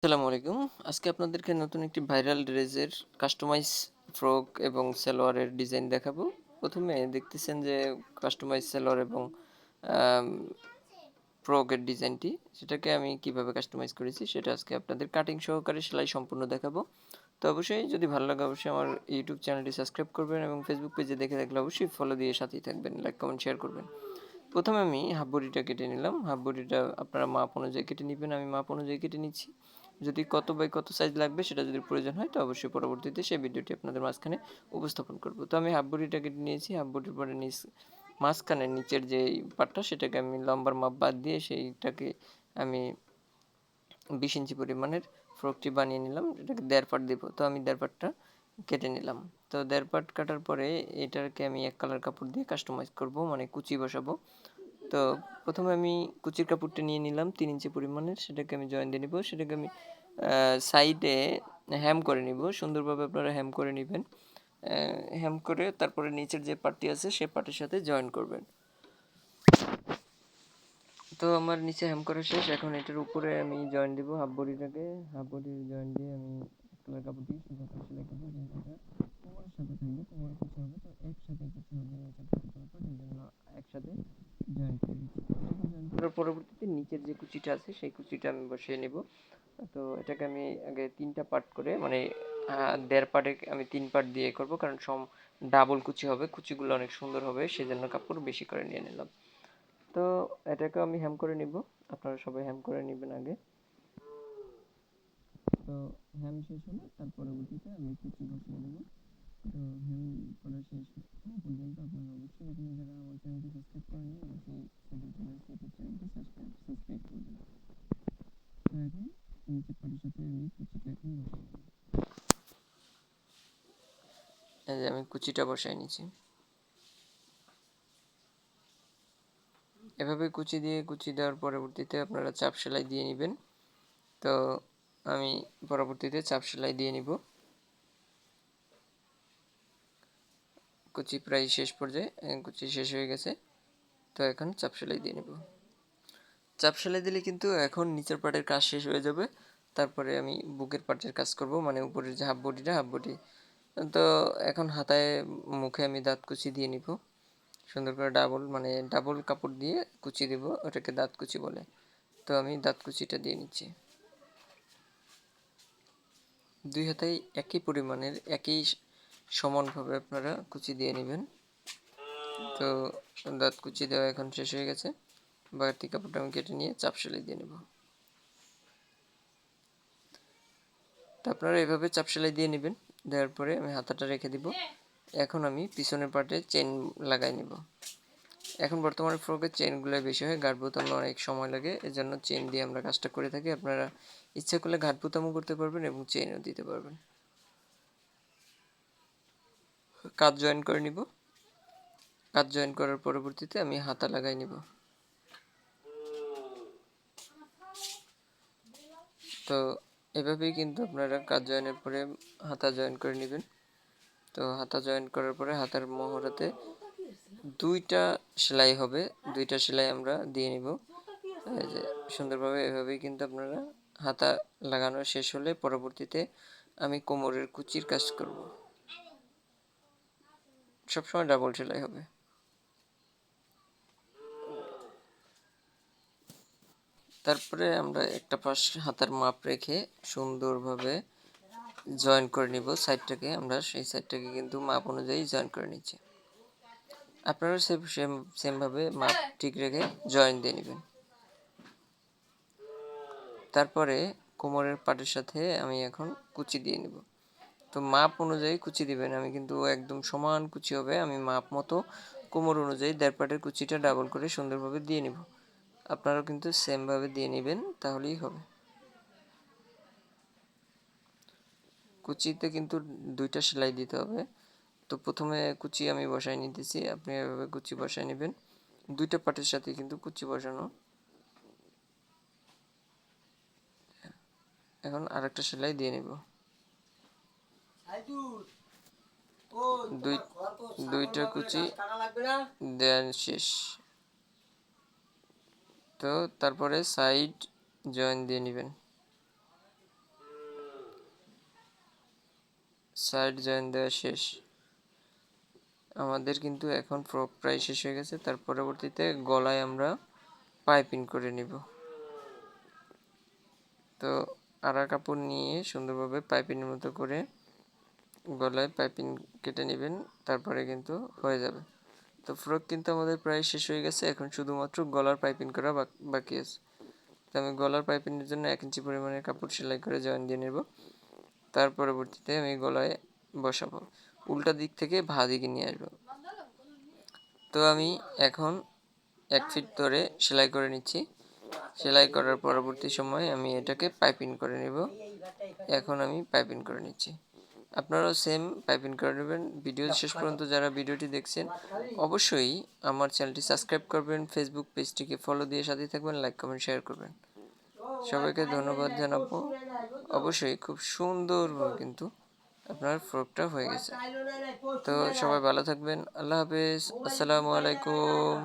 আসসালামু আলাইকুম। আজকে আপনাদেরকে নতুন একটি ভাইরাল ড্রেসের কাস্টমাইজ ফ্রক এবং সালোয়ারের ডিজাইন দেখাবো। প্রথমে দেখতেছেন যে কাস্টমাইজ সালোয়ার এবং আম ফ্রকের ডিজাইনটি, সেটাকে আমি কিভাবে কাস্টমাইজ করেছি সেটা আজকে আপনাদের কাটিং সহকারে সেলাই সম্পূর্ণ দেখাবো। তো অবশ্যই যদি ভালো লাগে অবশ্যই আমার ইউটিউব চ্যানেলটি সাবস্ক্রাইব করবেন এবং ফেসবুক পেজে দেখে থাকলে অবশ্যই ফলো দিয়ে সাথেই থাকবেন, লাইক কমেন্ট শেয়ার করবেন। প্রথমে আমি হাফ বডিটা কেটে নিলাম। হাফ বডিটা আপনারা মাপ অনুযায়ী কেটে নেবেন, আমি মাপ অনুযায়ী কেটে নিচ্ছি। যদি কত বাই কত সাইজ লাগবে সেটা যদি প্রয়োজন হয় তো অবশ্যই পরবর্তীতে সেই ভিডিওটি আপনাদের মাঝখানে উপস্থাপন করব। তো আমি হাফ বডিটা কেটে নিয়েছি। হাফ বডির পরে মাঝখানে নিচের যে পার্টটা সেটাকে আমি লম্বার মাপ বাদ দিয়ে সেইটাকে আমি 20 ইঞ্চি পরিমাণের ফ্রকটি বানিয়ে নিলাম। এটাকে 1.5 পার্ট দেবো, তো আমি 1.5 পার্টটা কেটে নিলাম। তো 1.5 পার্ট কাটার পরে এটাকে আমি এক কালার কাপড় দিয়ে কাস্টমাইজ করব, মানে কুচি বসাবো। তো প্রথমে আমি কুচির কাপড়টা নিয়ে নিলাম 3 ইঞ্চি পরিমাণের, সেটাকে আমি জয়েন দিয়ে নিব। সেটাকে আমি সাইডে হ্যাম করে নিব, সুন্দরভাবে আপনারা হ্যাম করে নেবেন। হ্যাম করে তারপরে নিচের যে পার্টটি আছে সেই পার্টির সাথে জয়েন করবেন। তো আমার নিচে হ্যাম করা শেষ। এখন এটার উপরে আমি জয়েন দিব হাফ বডিটাকে। হাফ বডির জয়েন দিয়ে আমি কালার কাপড় দিয়ে সুন্দর করে সেলাই করবো, যেহেতু এটা কোমরের সাথে থাকবে, কোমরে কিছু হবে, তো একসাথে কিছু হবে নিচের পার্ট, এই জন্য একসাথে জয়েন করে দিচ্ছি। জয়েন করার পরবর্তীতে নিচের যে কুচিটা আছে সেই কুচিটা আমি বসিয়ে নেব। তো এটাকে আমি আগে 3টা পার্ট করে, মানে 1.5 পার্টে আমি 3 পার্ট দিয়ে করব, কারণ ডাবল কুচি হবে, কুচিগুলো অনেক সুন্দর হবে, সেজন্য কাপড় বেশি করে নিয়ে নিলাম। তো এটাকে আমি হ্যাম করে নিব, আপনারা সবাই হ্যাম করে নেবেন আগে। তো হ্যাম শেষ হলে তার পরবর্তীতে আমি কুচি বসিয়ে দেব। তো হ্যাম করা শেষ হওয়া পর্যন্ত আপনারা অবশ্যই, এখানে যারা আমার চ্যানেলটি সাবস্ক্রাইব করেনি অবশ্যই চ্যানেলটি সাবস্ক্রাইব করবেন। তো এখন নিচের পাটির সাথে আমি কুচিটা এখন বসাই দেব। এই যে আমি কুচিটা বসাই নিয়েছি। এভাবে কুচি দেওয়ার পরবর্তীতে আপনারা চাপ সেলাই দিয়ে নেবেন। তো আমি পরবর্তীতে চাপ সেলাই দিয়ে নিব। কুচি প্রায় শেষ পর্যায়ে, কুচি শেষ হয়ে গেছে। তো এখন চাপ সেলাই দিয়ে নিব। চাপ সেলাই দিলে কিন্তু এখন নিচের পার্টের কাজ শেষ হয়ে যাবে। তারপরে আমি বুকের পার্টের কাজ করব, মানে উপরের যে হাফ বডি। তো এখন হাতায় মুখে আমি দাঁত কুচি দিয়ে নিব সুন্দর করে, ডাবল কাপড় দিয়ে কুচি দেব, ওটাকে দাঁত কুচি বলে। তো আমি দাঁত কুচিটা দিয়ে নিচ্ছি। দুই হাতায় একই পরিমাণের, একই সমানভাবে আপনারা কুচি দিয়ে নেবেন। তো দাঁত কুচি দেওয়া এখন শেষ হয়ে গেছে। বাড়তি কাপড়টা আমি কেটে নিয়ে চাপ সেলাই দিয়ে নেব। তো আপনারা এভাবে চাপ সেলাই দিয়ে নেবেন। দেওয়ার পরে আমি হাতাটা রেখে দিব। এখন আমি পিছনের পার্টে চেন লাগাই নিব। এখন বর্তমানে ফ্রকের চেনগুলো বেশি হয়, ঘাট বোতামে অনেক সময় লাগে, এজন্য চেন দিয়ে আমরা কাজটা করে থাকি। আপনারা ইচ্ছা করলে ঘাট বোতামও করতে পারবেন এবং চেনও দিতে পারবেন। কাজ জয়েন করে নিব। কাজ জয়েন করার পরবর্তীতে আমি হাতা লাগাই নিব। তো এভাবেই কিন্তু আপনারা কাজ জয়েনের পরে হাতা জয়েন করে নেবেন। তো হাতা জয়েন করার পরে হাতার মহড়াতে 2টা সেলাই হবে, 2টা সেলাই আমরা দিয়ে নিব। এই যে সুন্দরভাবে এভাবেই কিন্তু আপনারা হাতা লাগানো শেষ হলে পরবর্তীতে আমি কোমরের কুচির কাজ করব। সবসময় ডাবল সেলাই হবে। তারপরে আমরা একটা পাশ হাতার মাপ রেখে সুন্দরভাবে জয়েন করে নিব সাইডটাকে। আমরা সেই সাইডটাকে কিন্তু মাপ অনুযায়ী জয়েন করে নিচ্ছি। আপনারা সেমভাবে মাপ ঠিক রেখে জয়েন দিয়ে নেবেন। তারপরে কোমরের পাটের সাথে আমি এখন কুচি দিয়ে নেব। তো মাপ অনুযায়ী কুচি দিবেন, আমি কিন্তু একদম সমান কুচি হবে, আমি মাপ মতো কোমর অনুযায়ী 1.5 পাটের কুচিটা ডাবল করে সুন্দরভাবে দিয়ে নিব। আপনারাও কিন্তু সেমভাবে দিয়ে নেবেন, তাহলেই হবে। কুচিতে কিন্তু 2টা সেলাই দিতে হবে। তো প্রথমে কুচি আমি বসাই নিতেছি, আপনি এভাবে কুচি বসাই নেবেন। 2টা পাটের সাথে কিন্তু কুচি বসানো। এখন আরেকটা সেলাই দিয়ে নিব। দুইটা কুচি দেওয়া শেষ। তো তারপরে সাইড জয়েন দিয়ে নেবেন। সাইড জয়েন দেওয়া শেষ। আমাদের কিন্তু এখন ফ্রক প্রায় শেষ হয়ে গেছে। তার পরবর্তীতে গলায় আমরা পাইপিং করে নিব। তো আড়া কাপড় নিয়ে সুন্দরভাবে পাইপিংয়ের মতো করে গলায় পাইপিং কেটে নেবেন, তারপরে কিন্তু হয়ে যাবে। তো ফ্রক কিন্তু আমাদের প্রায় শেষ হয়ে গেছে, এখন শুধুমাত্র গলার পাইপিং করা বাকি আছে। তো আমি গলার পাইপিংয়ের জন্য 1 ইঞ্চি পরিমাণের কাপড় সেলাই করে জয়েন দিয়ে নেব। তার পরবর্তীতে আমি গলায় বসাবো, উল্টা দিক থেকে ভা দিকে নিয়ে আসবো। তো আমি এখন 1 ফিট ধরে সেলাই করে নিচ্ছি। সেলাই করার পরবর্তী সময় আমি এটাকে পাইপিং করে নেব। এখন আমি পাইপিং করে নিচ্ছি, আপনারাও সেম পাইপিং করে নেবেন। ভিডিও শেষ পর্যন্ত যারা ভিডিওটি দেখছেন অবশ্যই আমার চ্যানেলটি সাবস্ক্রাইব করবেন, ফেসবুক পেজটিকে ফলো দিয়ে সাথে থাকবেন, লাইক কমেন্ট শেয়ার করবেন। সবাইকে ধন্যবাদ জানাবো। অবশ্যই খুব সুন্দর কিন্তু আপনার ফ্রকটা হয়ে গেছে। তো সবাই ভালো থাকবেন, আল্লাহ হাফেজ, আসসালামু আলাইকুম।